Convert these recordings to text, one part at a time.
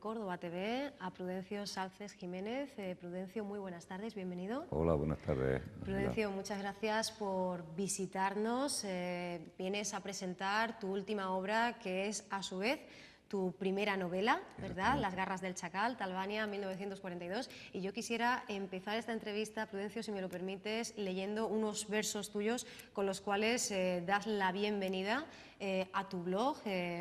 Córdoba TV, a Prudencio Salces Jiménez. Prudencio, muy buenas tardes, bienvenido. Hola, buenas tardes. Prudencio, muchas gracias por visitarnos. Vienes a presentar tu última obra, que es a su vez tu primera novela, ¿verdad? Las garras del chacal, Talvania, 1942. Y yo quisiera empezar esta entrevista, Prudencio, si me lo permites, leyendo unos versos tuyos con los cuales das la bienvenida a tu blog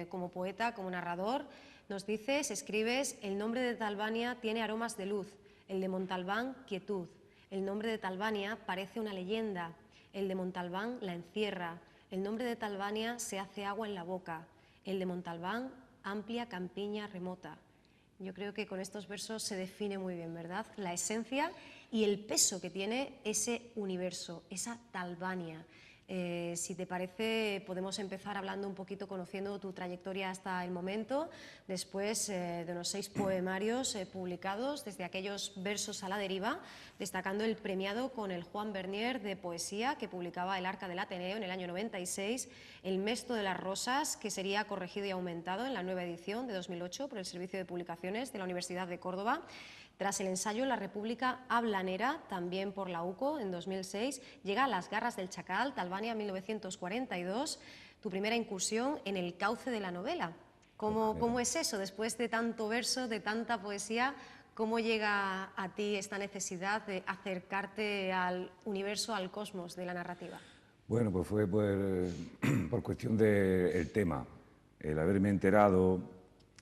como poeta, como narrador. Nos dices, escribes: el nombre de Talvania tiene aromas de luz, el de Montalbán, quietud. El nombre de Talvania parece una leyenda, el de Montalbán la encierra. El nombre de Talvania se hace agua en la boca, el de Montalbán amplia campiña remota. Yo creo que con estos versos se define muy bien, ¿verdad?, la esencia y el peso que tiene ese universo, esa Talvania. Si te parece, podemos empezar hablando un poquito, conociendo tu trayectoria hasta el momento, después de unos 6 poemarios publicados, desde aquellos versos a la deriva, destacando el premiado con el Juan Bernier de poesía que publicaba El Arca del Ateneo en el año 96, El Mesto de las Rosas, que sería corregido y aumentado en la nueva edición de 2008 por el Servicio de Publicaciones de la Universidad de Córdoba. Tras el ensayo La República Hablanera, también por la UCO, en 2006, llega Las garras del chacal, Talvania, 1942, tu primera incursión en el cauce de la novela. ¿Cómo es eso? Después de tanto verso, de tanta poesía, ¿cómo llega a ti esta necesidad de acercarte al universo, al cosmos de la narrativa? Bueno, pues fue por cuestión del tema. El haberme enterado,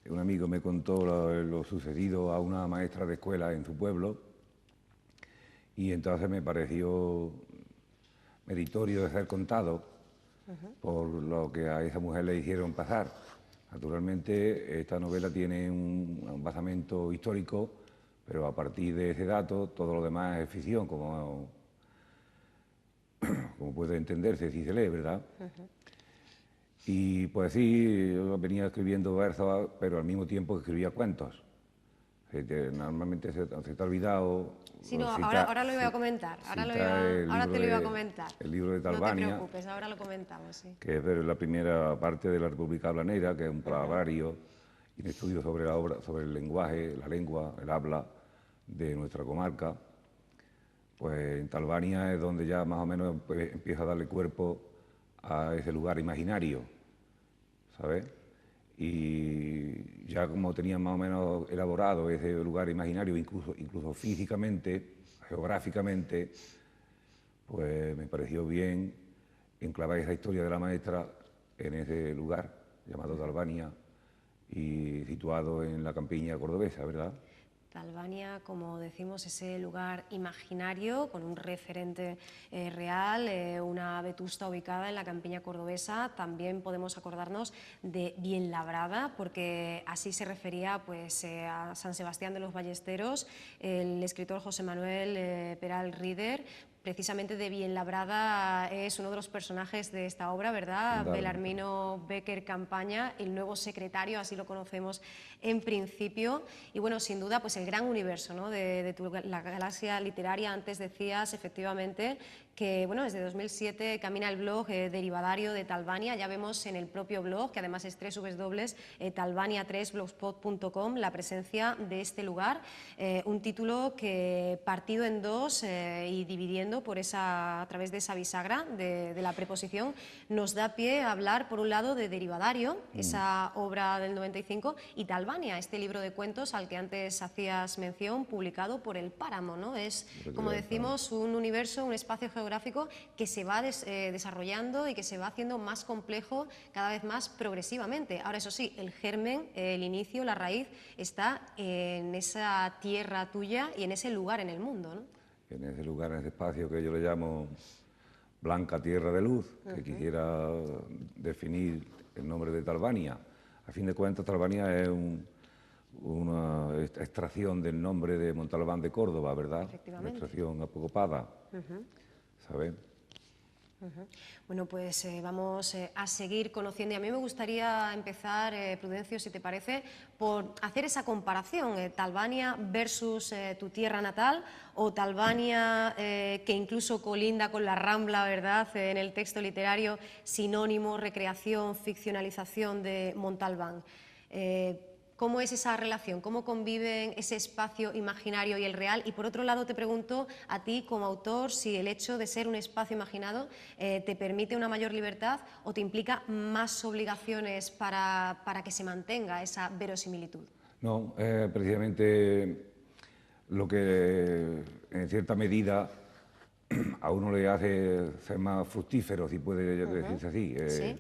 un amigo me contó lo sucedido a una maestra de escuela en su pueblo, y entonces me pareció meritorio de ser contado por lo que a esa mujer le hicieron pasar. Naturalmente, esta novela tiene un basamento histórico, pero a partir de ese dato todo lo demás es ficción, como puede entenderse si se lee, ¿verdad? Y pues sí, yo venía escribiendo versos, pero al mismo tiempo escribía cuentos. Normalmente se te ha olvidado. Sí, no, ahora lo iba a comentar, ahora te lo iba a comentar. El libro de Talvania. No te preocupes, ahora lo comentamos, sí. Que es la primera parte de la República Hablanera, que es un palabrerio y un estudio sobre la obra, sobre el lenguaje, la lengua, el habla de nuestra comarca. Pues en Talvania es donde ya más o menos empieza a darle cuerpo a ese lugar imaginario, ¿sabes? Y ya como tenía más o menos elaborado ese lugar imaginario, incluso físicamente, geográficamente, pues me pareció bien enclavar esa historia de la maestra en ese lugar llamado Talvania y situado en la campiña cordobesa, ¿verdad? Talvania, como decimos, ese lugar imaginario con un referente real, una vetusta ubicada en la campiña cordobesa. También podemos acordarnos de Bienlabrada, porque así se refería pues, a San Sebastián de los Ballesteros el escritor José Manuel Peral Rieder. Precisamente de Bienlabrada es uno de los personajes de esta obra, ¿verdad? Belarmino Becker Campaña, el nuevo secretario, así lo conocemos en principio. Y bueno, sin duda, pues el gran universo, ¿no?, de la galaxia literaria. Antes decías, efectivamente, que bueno, desde 2007 camina el blog derivadario de Talvania. Ya vemos en el propio blog, que además es www.talvania3blogspot.com, la presencia de este lugar. Un título que, partido en dos y dividiendo a través de esa bisagra de la preposición, nos da pie a hablar, por un lado, de Derivadario, esa obra del 95, y Talvania, este libro de cuentos al que antes hacías mención, publicado por El Páramo, ¿no? Es, como decimos, un universo, un espacio geográfico que se va desarrollando y que se va haciendo más complejo cada vez más progresivamente. Ahora, eso sí, el germen, el inicio, la raíz, está en esa tierra tuya y en ese lugar en el mundo, ¿no? En ese lugar, en ese espacio que yo le llamo Blanca Tierra de Luz, que quisiera definir el nombre de Talvania. A fin de cuentas, Talvania es una extracción del nombre de Montalbán de Córdoba, ¿verdad? Una extracción apocopada, ¿sabes? Bueno, pues vamos a seguir conociendo, y a mí me gustaría empezar, Prudencio, si te parece, por hacer esa comparación, Talvania versus tu tierra natal, o Talvania que incluso colinda con la Rambla, ¿verdad?, en el texto literario, sinónimo, recreación, ficcionalización de Montalbán. ¿Cómo es esa relación? ¿Cómo conviven ese espacio imaginario y el real? Y por otro lado te pregunto a ti como autor si el hecho de ser un espacio imaginado te permite una mayor libertad o te implica más obligaciones para que se mantenga esa verosimilitud. No, precisamente lo que en cierta medida a uno le hace ser más fructífero, si puede decirse así. Sí.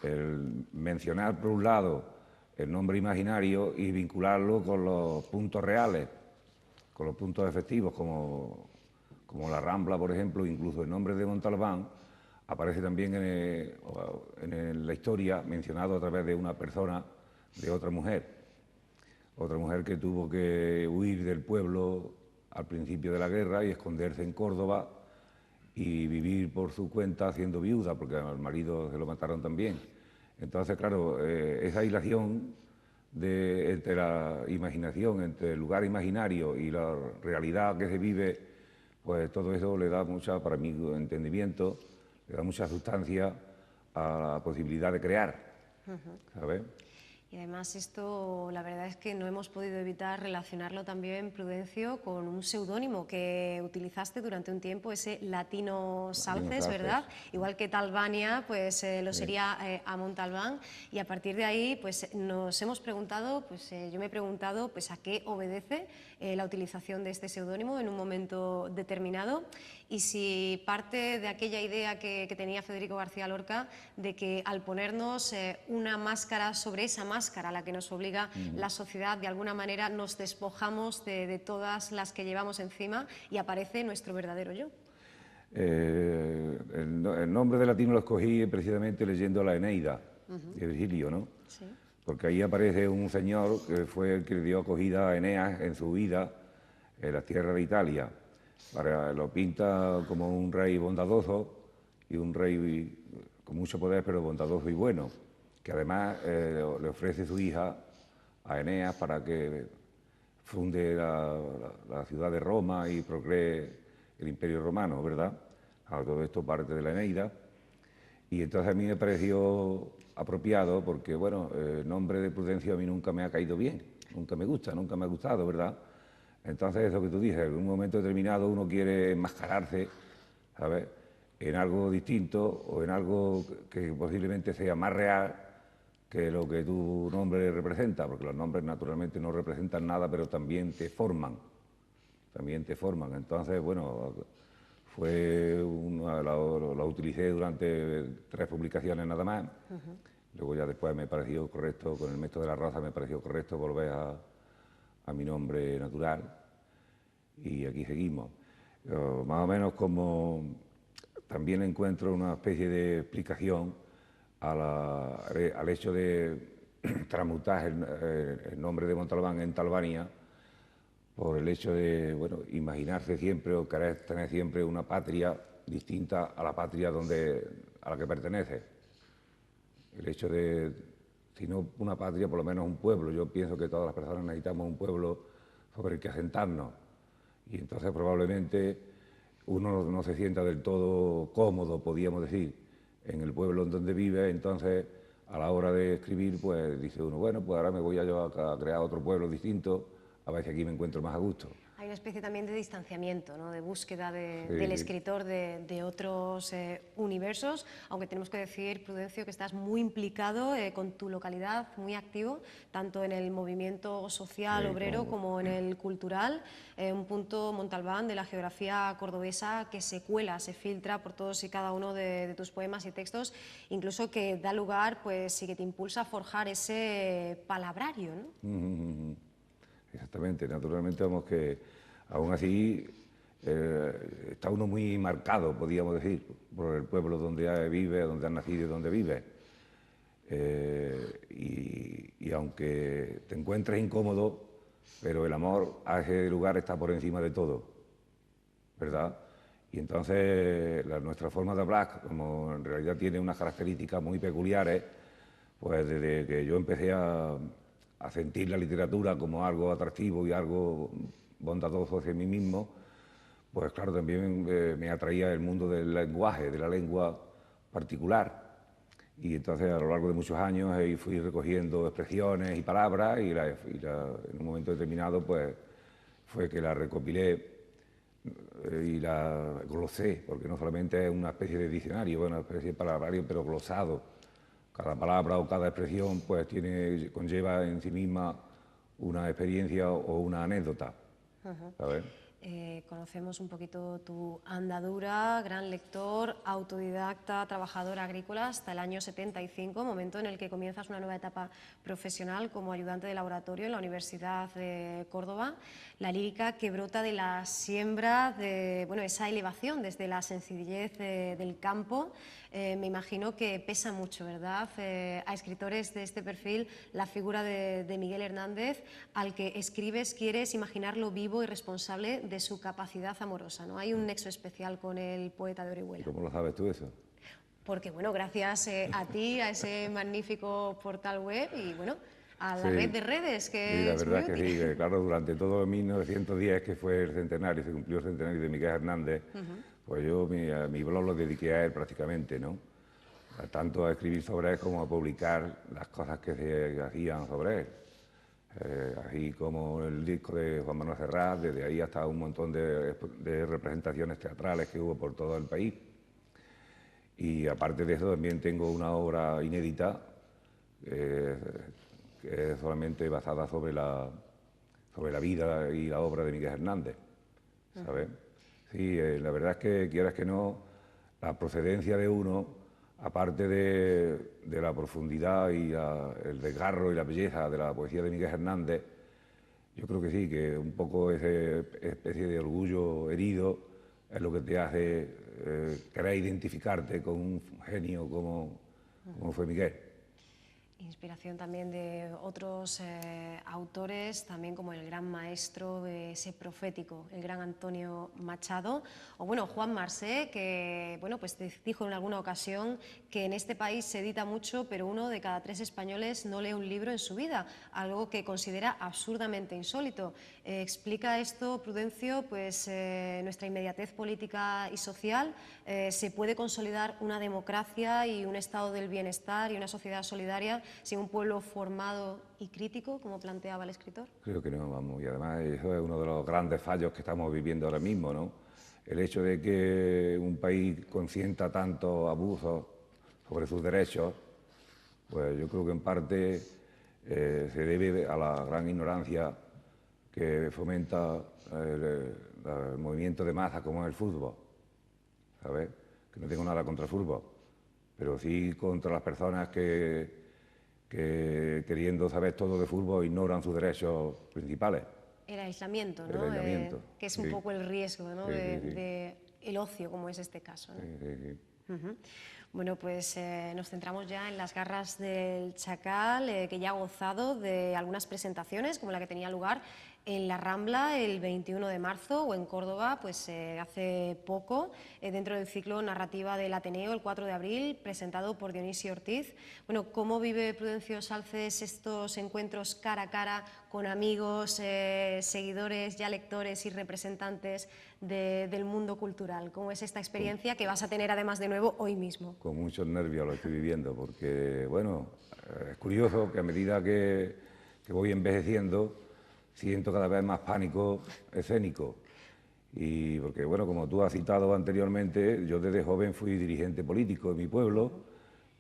El mencionar por un lado el nombre imaginario y vincularlo con los puntos reales, con los puntos efectivos, como la Rambla, por ejemplo, incluso el nombre de Montalbán aparece también en la historia mencionado a través de una persona, de otra mujer que tuvo que huir del pueblo al principio de la guerra y esconderse en Córdoba y vivir por su cuenta siendo viuda, porque al marido se lo mataron también. Entonces, claro, esa hilación entre la imaginación, entre el lugar imaginario y la realidad que se vive, pues todo eso le da mucha, para mi entendimiento, le da mucha sustancia a la posibilidad de crear, ¿sabes? Y además esto, la verdad es que no hemos podido evitar relacionarlo también, Prudencio, con un seudónimo que utilizaste durante un tiempo, ese Latino Salces, ¿verdad? Igual que Talvania, pues lo sería a Montalbán. Y a partir de ahí, pues nos hemos preguntado, pues yo me he preguntado, pues a qué obedece la utilización de este seudónimo en un momento determinado y si parte de aquella idea que tenía Federico García Lorca de que al ponernos una máscara sobre esa máscara a la que nos obliga la sociedad, de alguna manera nos despojamos de todas las que llevamos encima y aparece nuestro verdadero yo. El nombre de latino lo escogí precisamente leyendo la Eneida de Virgilio, ¿no? Sí. Porque ahí aparece un señor que fue el que le dio acogida a Eneas en su vida en las tierras de Italia. Lo pinta como un rey bondadoso y un rey con mucho poder, pero bondadoso y bueno, que además le ofrece su hija a Eneas para que funde la ciudad de Roma y procree el Imperio Romano, ¿verdad? Todo esto parte de la Eneida. Y entonces a mí me pareció apropiado porque, bueno, el nombre de Prudencio a mí nunca me ha caído bien, nunca me gusta, nunca me ha gustado, ¿verdad? Entonces, eso que tú dices, en un momento determinado uno quiere enmascararse, ¿sabes?, en algo distinto o en algo que posiblemente sea más real que lo que tu nombre representa, porque los nombres naturalmente no representan nada, pero también te forman, Entonces, bueno, la utilicé durante 3 publicaciones nada más. Luego ya después me pareció correcto, con el método de la raza me pareció correcto volver a mi nombre natural y aquí seguimos. Más o menos como también encuentro una especie de explicación al hecho de transmutar el nombre de Montalbán en Talvania por el hecho de, bueno, imaginarse siempre o querer tener siempre una patria distinta a la patria a la que pertenece. El hecho de, si no una patria, por lo menos un pueblo. Yo pienso que todas las personas necesitamos un pueblo sobre el que asentarnos. Y entonces probablemente uno no se sienta del todo cómodo, podríamos decir, en el pueblo en donde vive. Entonces, a la hora de escribir, pues dice uno, bueno, pues ahora me voy yo a crear otro pueblo distinto, a ver si aquí me encuentro más a gusto. Hay una especie también de distanciamiento, ¿no?, de búsqueda Sí. del escritor de otros universos, aunque tenemos que decir, Prudencio, que estás muy implicado con tu localidad, muy activo, tanto en el movimiento social obrero como en el cultural, un punto, Montalbán, de la geografía cordobesa que se cuela, se filtra por todos y cada uno de tus poemas y textos, incluso que da lugar, pues sí, que te impulsa a forjar ese palabrario, ¿no? Exactamente, naturalmente, vamos, que aún así está uno muy marcado, podríamos decir, por el pueblo donde vive, donde ha nacido y donde vive. Y aunque te encuentres incómodo, pero el amor a ese lugar está por encima de todo, ¿verdad? Y entonces nuestra forma de hablar, como en realidad tiene unas características muy peculiares, pues desde que yo empecé a sentir la literatura como algo atractivo y algo bondadoso hacia mí mismo, pues claro, también me atraía el mundo del lenguaje, de la lengua particular. Y entonces a lo largo de muchos años fui recogiendo expresiones y palabras en un momento determinado pues fue que la recopilé y la glosé, porque no solamente es una especie de diccionario, bueno, una especie de palabrario, pero glosado. Cada palabra o cada expresión pues conlleva en sí misma una experiencia o una anécdota, ¿sabes? Conocemos un poquito tu andadura, gran lector, autodidacta, trabajador agrícola hasta el año 75, momento en el que comienzas una nueva etapa profesional como ayudante de laboratorio en la Universidad de Córdoba. La lírica que brota de la siembra, de esa elevación desde la sencillez del campo, me imagino que pesa mucho, ¿verdad? A escritores de este perfil, la figura de Miguel Hernández, al que escribes, quieres imaginarlo vivo y responsable de su capacidad amorosa, ¿no? Hay un nexo especial con el poeta de Orihuela. ¿Y cómo lo sabes tú eso? Porque, bueno, gracias a ti, a ese magnífico portal web y, bueno, a la Sí. red de redes, que Sí, la es verdad muy es que útil. sí, que claro, durante todo 1910, que fue el centenario, se cumplió el centenario de Miguel Hernández, pues yo mi blog lo dediqué a él prácticamente, ¿no? Tanto a escribir sobre él como a publicar las cosas que se hacían sobre él. Así como el disco de Juan Manuel Serrat, desde ahí hasta un montón de representaciones teatrales que hubo por todo el país. Y aparte de eso también tengo una obra inédita que es solamente basada sobre la vida y la obra de Miguel Hernández, ¿sabes? Sí, la verdad es que quieras que no, la procedencia de uno, aparte de la profundidad y el desgarro y la belleza de la poesía de Miguel Hernández, yo creo que sí, que un poco esa especie de orgullo herido es lo que te hace querer identificarte con un genio como fue Miguel. Inspiración también de otros autores, también como el gran maestro, ese profético, el gran Antonio Machado, o bueno, Juan Marsé, que bueno, pues dijo en alguna ocasión que en este país se edita mucho, pero 1 de cada 3 españoles no lee un libro en su vida, algo que considera absurdamente insólito. Explica esto, Prudencio, pues nuestra inmediatez política y social, se puede consolidar una democracia y un estado del bienestar y una sociedad solidaria sin un pueblo formado y crítico, como planteaba el escritor? Creo que no, vamos, y además eso es uno de los grandes fallos que estamos viviendo ahora mismo, ¿no? El hecho de que un país consienta tantos abusos sobre sus derechos, pues yo creo que en parte se debe a la gran ignorancia que fomenta el movimiento de masa como es el fútbol, ¿sabes? Que no tengo nada contra el fútbol, pero sí contra las personas que queriendo saber todo de fútbol ignoran sus derechos principales. El aislamiento, ¿no? El aislamiento, que es sí. un poco el riesgo, ¿no? Sí, de el ocio, como es este caso, ¿no? Sí. Bueno, pues nos centramos ya en las garras del Chacal, que ya ha gozado de algunas presentaciones, como la que tenía lugar en la Rambla el 21 de marzo o en Córdoba pues hace poco, dentro del ciclo Narrativa del Ateneo, el 4 de abril, presentado por Dionisio Ortiz. Bueno, ¿cómo vive Prudencio Salces estos encuentros cara a cara con amigos, seguidores, ya lectores y representantes del mundo cultural? ¿Cómo es esta experiencia que vas a tener además de nuevo hoy mismo? Con muchos nervios lo estoy viviendo, porque, bueno, es curioso que a medida que voy envejeciendo, siento cada vez más pánico escénico. Y porque, bueno, como tú has citado anteriormente, yo desde joven fui dirigente político de mi pueblo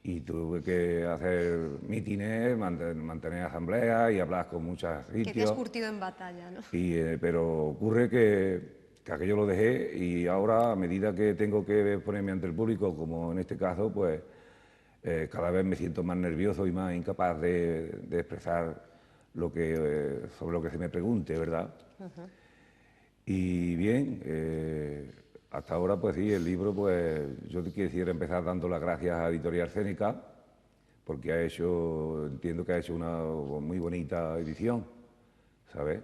y tuve que hacer mítines, mantener asambleas y hablar con muchos sitios. Que te has curtido en batalla, ¿no? Pero ocurre que aquello lo dejé y ahora, a medida que tengo que ponerme ante el público, como en este caso, pues cada vez me siento más nervioso y más incapaz de expresar sobre lo que se me pregunte, ¿verdad? Y bien, hasta ahora, pues sí, el libro, pues yo quisiera empezar dando las gracias a Editorial Cénica, porque entiendo que ha hecho una muy bonita edición, ¿sabes?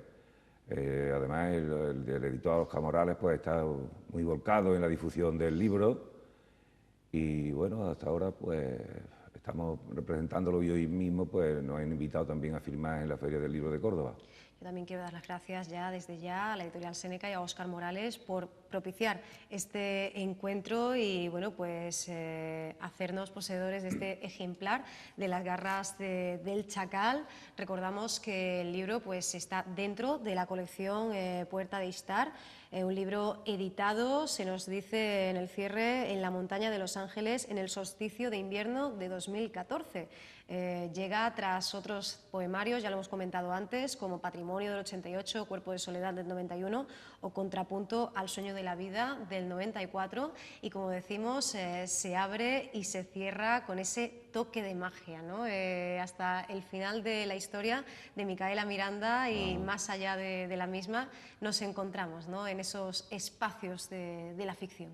Además, el editor Oscar Morales, pues está muy volcado en la difusión del libro y, bueno, hasta ahora, pues estamos representándolo y hoy mismo pues nos han invitado también a firmar en la Feria del Libro de Córdoba. Yo también quiero dar las gracias ya desde ya a la editorial Séneca y a Óscar Morales por propiciar este encuentro y bueno, pues hacernos poseedores de este ejemplar de las garras del Chacal. Recordamos que el libro pues está dentro de la colección Puerta de Istar, un libro editado, se nos dice en el cierre, en la montaña de Los Ángeles en el solsticio de invierno de 2014. Llega tras otros poemarios, ya lo hemos comentado antes, como Patrimonio del 88, Cuerpo de Soledad del 91 o Contrapunto al Sueño de la Vida del 94 y como decimos se abre y se cierra con ese toque de magia, ¿no? Hasta el final de la historia de Micaela Miranda y más allá de la misma nos encontramos, ¿no?, en esos espacios de la ficción.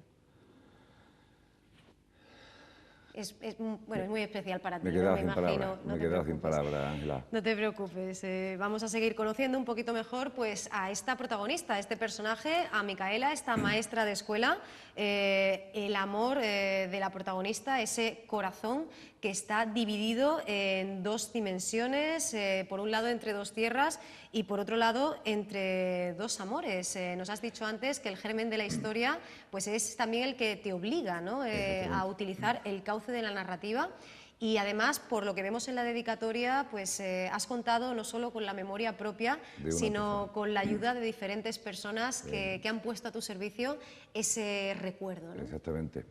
Bueno, es muy especial para ti, Me he quedado ¿no? sin palabras, No me he te quedado sin preocupes. palabras, Ángela. No te preocupes, vamos a seguir conociendo un poquito mejor pues, a esta protagonista, a este personaje, a Micaela, esta maestra de escuela, el amor de la protagonista, ese corazón que está dividido en dos dimensiones, por un lado entre dos tierras y por otro lado entre dos amores. Nos has dicho antes que el germen de la historia pues, es también el que te obliga, ¿no?, a utilizar el cauce de la narrativa. Y además, por lo que vemos en la dedicatoria, pues has contado no solo con la memoria propia, sino con la ayuda de diferentes personas que han puesto a tu servicio ese recuerdo, ¿no? Exactamente.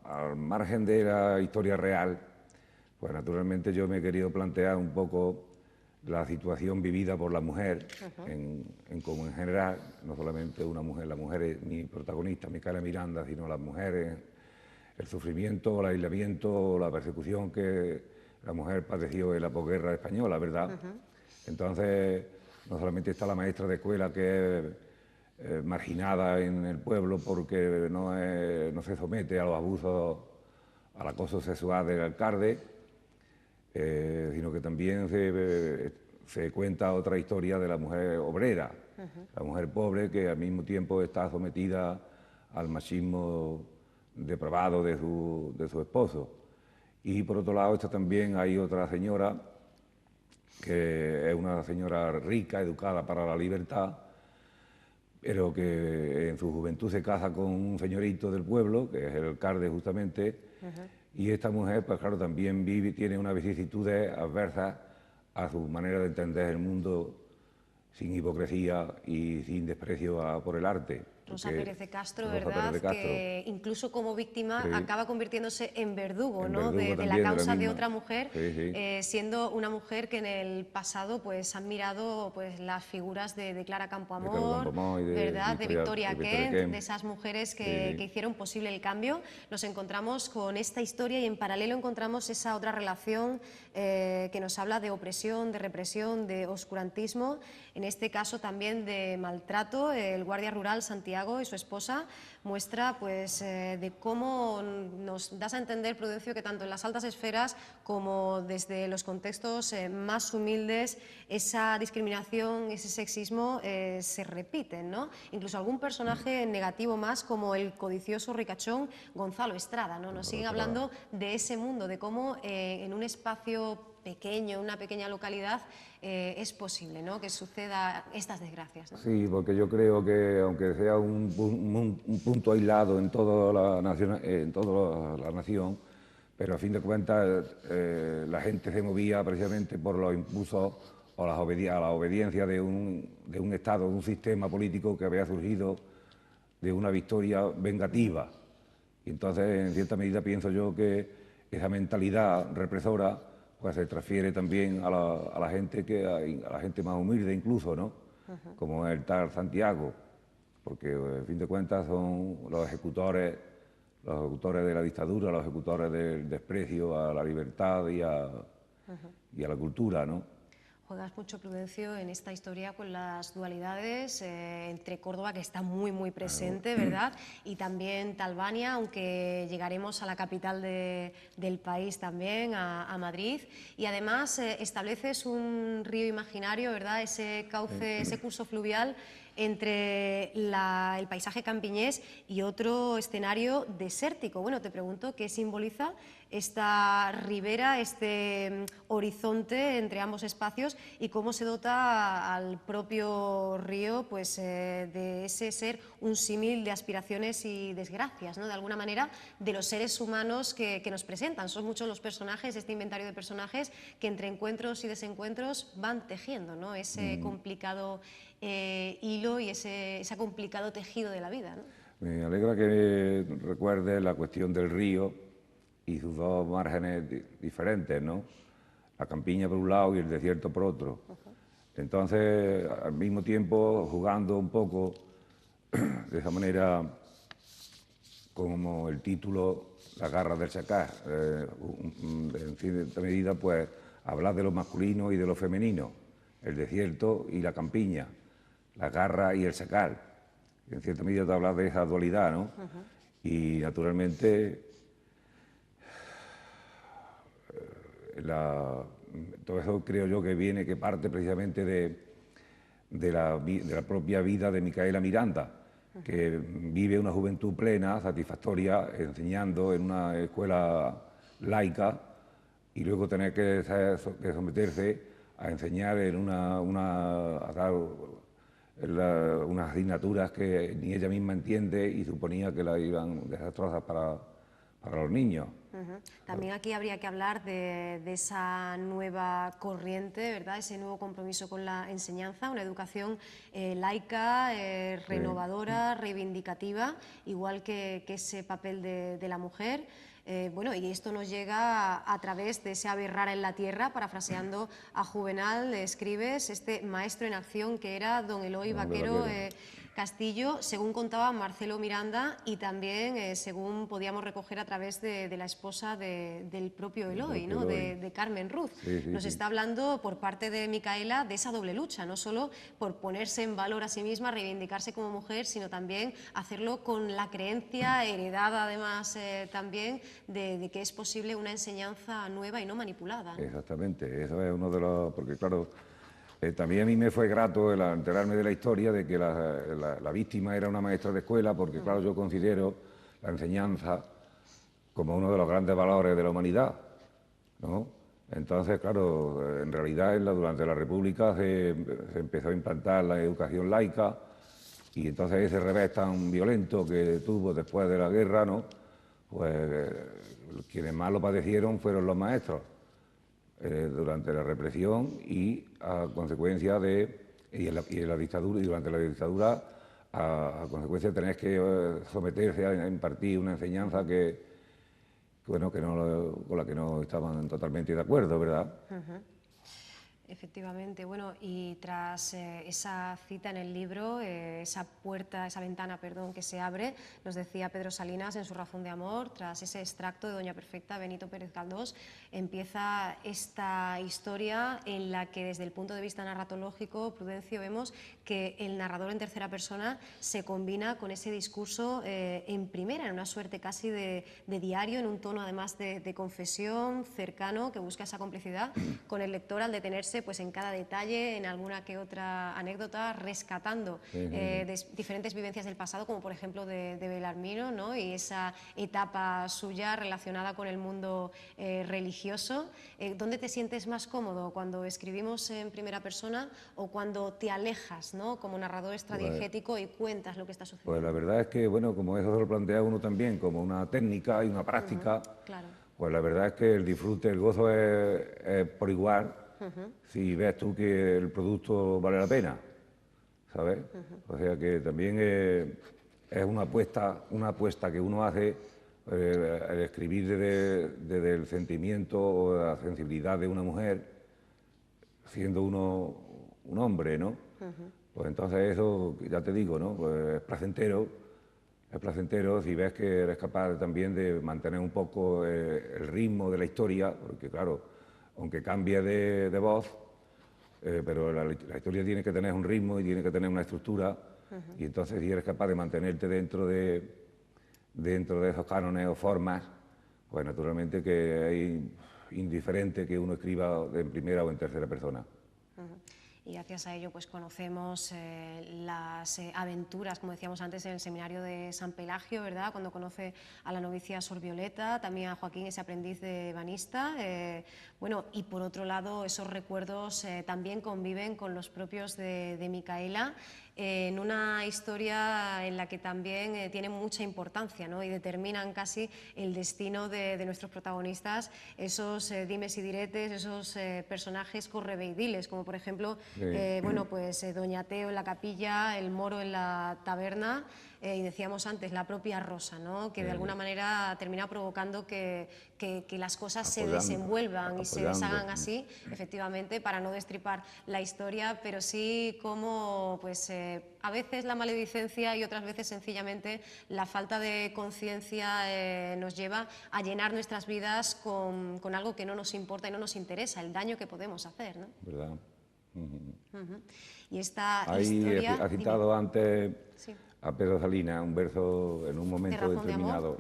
Al margen de la historia real, pues naturalmente yo me he querido plantear un poco la situación vivida por la mujer, como en general, no solamente una mujer, la mujer es mi protagonista, Micaela Miranda, sino las mujeres, el sufrimiento, el aislamiento, la persecución que la mujer padeció en la posguerra española, ¿verdad? Entonces, no solamente está la maestra de escuela que es marginada en el pueblo porque no se somete a los abusos, al acoso sexual del alcalde, sino que también se cuenta otra historia de la mujer obrera, la mujer pobre que al mismo tiempo está sometida al machismo depravado de su esposo. Y por otro lado también hay otra señora que es una señora rica, educada para la libertad, pero que en su juventud se casa con un señorito del pueblo, que es el alcalde justamente, y esta mujer, pues claro, también tiene unas vicisitudes adversas a su manera de entender el mundo, sin hipocresía y sin desprecio por el arte. Rosa Pérez de Castro, Rosa ¿verdad? Pérez de Castro, que incluso como víctima sí, acaba convirtiéndose en verdugo, en ¿no?, verdugo de la también, causa de misma. otra mujer, Sí, sí. siendo una mujer que en el pasado pues han mirado pues las figuras de Clara Campoamor, y ¿verdad?, de Victoria Kent, Kent, de esas mujeres que hicieron posible el cambio. Nos encontramos con esta historia y en paralelo encontramos esa otra relación que nos habla de opresión, de represión, de oscurantismo, en este caso también de maltrato. El guardia rural Santiago y su esposa muestra pues, de cómo nos das a entender, Prudencio, que tanto en las altas esferas como desde los contextos más humildes esa discriminación, ese sexismo se repiten, ¿no? Incluso algún personaje negativo más como el codicioso ricachón Gonzalo Estrada, ¿no? Nos siguen hablando de ese mundo, de cómo en un espacio pequeño, una pequeña localidad, es posible, ¿no?, que suceda estas desgracias, ¿no? Sí, porque yo creo que aunque sea un punto aislado en toda la nación, pero a fin de cuentas la gente se movía precisamente por los impulsos o a la obediencia de un Estado, de un sistema político que había surgido de una victoria vengativa. Y entonces, en cierta medida, pienso yo que esa mentalidad represora pues se transfiere también a la gente más humilde incluso, ¿no? Como el tal Santiago, porque en fin de cuentas son los ejecutores de la dictadura, los ejecutores del desprecio a la libertad y a la cultura, ¿no? Juegas mucho, Prudencio, en esta historia con las dualidades entre Córdoba, que está muy, muy presente, ¿verdad?, y también Talvania, aunque llegaremos a la capital del país también, a Madrid, y además estableces un río imaginario, ¿verdad?, ese cauce, ese curso fluvial entre el paisaje campiñés y otro escenario desértico. Bueno, te pregunto qué simboliza esta ribera, este horizonte entre ambos espacios y cómo se dota al propio río pues, de ese ser un símil de aspiraciones y desgracias, ¿no? De alguna manera, de los seres humanos que nos presentan. Son muchos los personajes, este inventario de personajes que entre encuentros y desencuentros van tejiendo, ¿no? Ese complicado hilo y ese complicado tejido de la vida, ¿no? Me alegra que recuerdes la cuestión del río y sus dos márgenes diferentes, ¿no? La campiña por un lado y el desierto por otro. Entonces, al mismo tiempo, jugando un poco de esa manera, como el título, Las garras del chacal, en cierta medida, pues, hablar de lo masculino y de lo femenino, el desierto y la campiña, las garras y el chacal. En cierta medida te hablas de esa dualidad, ¿no? Y, naturalmente, todo eso creo yo que parte precisamente de la propia vida de Micaela Miranda, que vive una juventud plena, satisfactoria, enseñando en una escuela laica y luego tener que someterse a enseñar a dar unas asignaturas que ni ella misma entiende y suponía que la iban desastrosas para los niños. También aquí habría que hablar de esa nueva corriente, ¿verdad? Ese nuevo compromiso con la enseñanza, una educación laica, renovadora, reivindicativa, igual que ese papel de la mujer. Bueno, y esto nos llega a través de ese ave rara en la tierra, parafraseando a Juvenal, escribes, este maestro en acción que era don Eloy Vaquero Castillo, según contaba Marcelo Miranda y también según podíamos recoger a través de la esposa del propio Eloy, ¿no? de Carmen Ruz. Nos está hablando por parte de Micaela de esa doble lucha, no solo por ponerse en valor a sí misma, reivindicarse como mujer, sino también hacerlo con la creencia heredada además también de que es posible una enseñanza nueva y no manipulada, ¿no? Exactamente, eso es uno de los... porque claro, también a mí me fue grato el enterarme de la historia de que la víctima era una maestra de escuela, porque claro, yo considero la enseñanza como uno de los grandes valores de la humanidad, ¿no? Entonces, claro, en realidad durante la República se empezó a implantar la educación laica y entonces ese revés tan violento que tuvo después de la guerra, ¿no? Pues quienes más lo padecieron fueron los maestros. Durante la represión y a consecuencia y en la dictadura y durante la dictadura a consecuencia de tener que someterse a impartir una enseñanza con la que no estaban totalmente de acuerdo, ¿verdad? Efectivamente, bueno, y tras esa cita en el libro, esa ventana, perdón, que se abre, nos decía Pedro Salinas en su Razón de Amor, tras ese extracto de Doña Perfecta, Benito Pérez Galdós, empieza esta historia en la que desde el punto de vista narratológico, Prudencio, vemos que el narrador en tercera persona se combina con ese discurso en primera, en una suerte casi de diario, en un tono además de confesión, cercano, que busca esa complicidad con el lector al detenerse pues en cada detalle, en alguna que otra anécdota, rescatando diferentes vivencias del pasado, como por ejemplo de Belarmino, ¿no? Y esa etapa suya relacionada con el mundo religioso. ¿Dónde te sientes más cómodo? ¿Cuando escribimos en primera persona o cuando te alejas, ¿no? Como narrador extradiegético y cuentas lo que está sucediendo? Pues la verdad es que, bueno, como eso se lo plantea uno también, como una técnica y una práctica, claro. Pues la verdad es que el disfrute, el gozo es por igual si ves tú que el producto vale la pena, ¿sabes? O sea que también es una apuesta que uno hace al escribir desde el sentimiento o la sensibilidad de una mujer, siendo uno un hombre, ¿no? Pues entonces eso, ya te digo, ¿no? Pues es placentero si ves que eres capaz también de mantener un poco el ritmo de la historia, porque claro, aunque cambie de voz, pero la historia tiene que tener un ritmo y tiene que tener una estructura, y entonces si eres capaz de mantenerte dentro de esos cánones o formas, pues naturalmente que es indiferente que uno escriba en primera o en tercera persona. y gracias a ello pues conocemos las aventuras, como decíamos antes, en el seminario de San Pelagio, ¿verdad? Cuando conoce a la novicia Sor Violeta, también a Joaquín, ese aprendiz de ebanista. Bueno, y por otro lado, esos recuerdos también conviven con los propios de Micaela, en una historia en la que también tienen mucha importancia, ¿no? Y determinan casi el destino de nuestros protagonistas, esos dimes y diretes, esos personajes correveidiles, como por ejemplo, bueno, pues Doña Teo en la capilla, el Moro en la taberna, y decíamos antes, la propia Rosa, ¿no? Que de alguna manera termina provocando que las cosas se desenvuelvan y se deshagan así, efectivamente, para no destripar la historia, pero sí como pues, a veces la maledicencia y otras veces sencillamente la falta de conciencia nos lleva a llenar nuestras vidas con algo que no nos importa y no nos interesa, el daño que podemos hacer, ¿no? ¿Verdad? Y esta Ahí historia... ha citado antes sí. a Pedro Salinas, un verso en un momento determinado,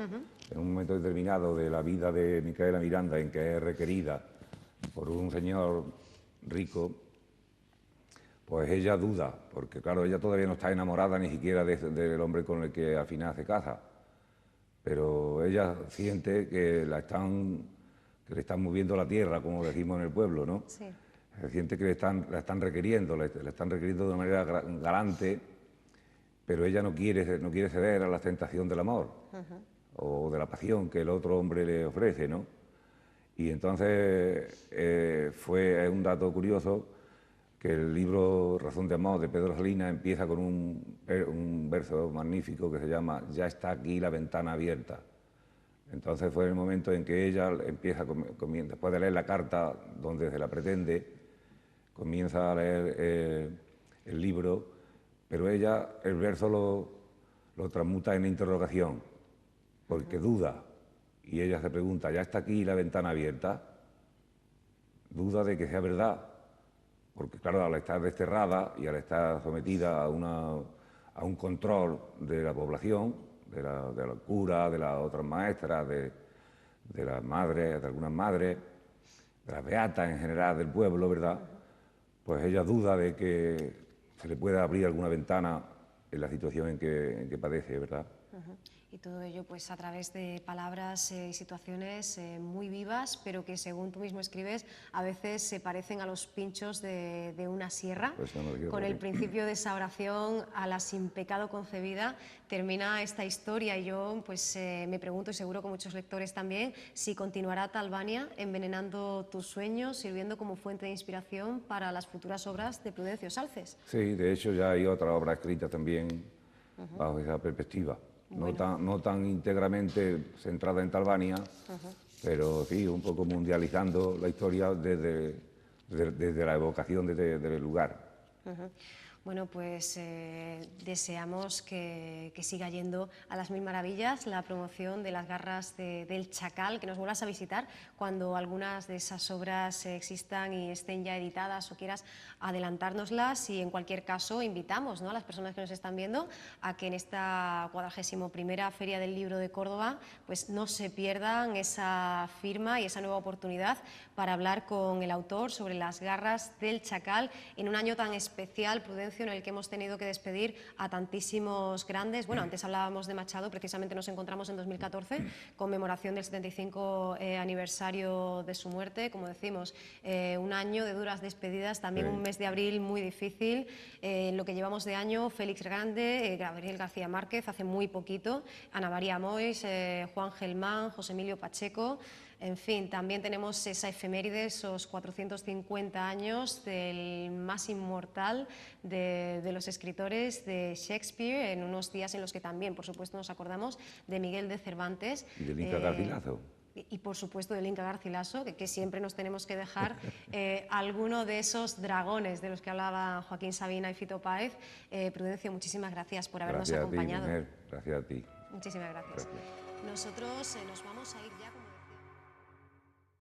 en un momento determinado de la vida de Micaela Miranda, en que es requerida por un señor rico, pues ella duda, porque claro, ella todavía no está enamorada ni siquiera del hombre con el que al final se casa, pero ella siente que le están moviendo la tierra, como decimos en el pueblo, ¿no? Sí. Siente que la están requiriendo de una manera galante, pero ella no quiere ceder a la tentación del amor o de la pasión que el otro hombre le ofrece, ¿no? Y entonces fue un dato curioso que el libro Razón de Amor de Pedro Salinas empieza con un verso magnífico que se llama "Ya está aquí la ventana abierta". Entonces fue el momento en que ella empieza, después de leer la carta donde se la pretende, comienza a leer el libro, pero ella el verso lo transmuta en interrogación, porque duda, y ella se pregunta, ¿ya está aquí la ventana abierta? Duda de que sea verdad, porque claro, al estar desterrada y al estar sometida a un control de la población, de la cura, de las otras maestras, de las madres, de algunas madres, de las beatas en general del pueblo, ¿verdad? Pues ella duda de que se le pueda abrir alguna ventana en la situación en que padece, ¿verdad? Y todo ello pues a través de palabras y situaciones muy vivas, pero que según tú mismo escribes, a veces se parecen a los pinchos de una sierra. Pues con el principio de esa oración a la sin pecado concebida termina esta historia, y yo pues me pregunto, y seguro que muchos lectores también, si continuará Talvania envenenando tus sueños, sirviendo como fuente de inspiración para las futuras obras de Prudencio Salces. Sí, de hecho ya hay otra obra escrita también bajo esa perspectiva. Bueno. No tan íntegramente centrada en Talvania, pero sí, un poco mundializando la historia desde la evocación del lugar. Bueno, pues deseamos que siga yendo a las mil maravillas la promoción de las garras del Chacal, que nos vuelvas a visitar cuando algunas de esas obras existan y estén ya editadas o quieras adelantárnoslas, y en cualquier caso invitamos, ¿no?, a las personas que nos están viendo a que en esta 41ª Feria del Libro de Córdoba pues no se pierdan esa firma y esa nueva oportunidad para hablar con el autor sobre las garras del Chacal en un año tan especial, Prudencio, en el que hemos tenido que despedir a tantísimos grandes. Bueno, antes hablábamos de Machado, precisamente nos encontramos en 2014, conmemoración del 75 aniversario de su muerte, como decimos, un año de duras despedidas, también un mes de abril muy difícil, en lo que llevamos de año, Félix Grande, Gabriel García Márquez, hace muy poquito, Ana María Mois, Juan Gelmán, José Emilio Pacheco. En fin, también tenemos esa efeméride, esos 450 años del más inmortal de los escritores, de Shakespeare, en unos días en los que también, por supuesto, nos acordamos de Miguel de Cervantes. Y del Inca Garcilaso. Y por supuesto del Inca Garcilaso, que siempre nos tenemos que dejar alguno de esos dragones de los que hablaba Joaquín Sabina y Fito Páez. Prudencio, muchísimas gracias por habernos acompañado. Gracias a ti. Muchísimas gracias. Nosotros nos vamos a ir ya.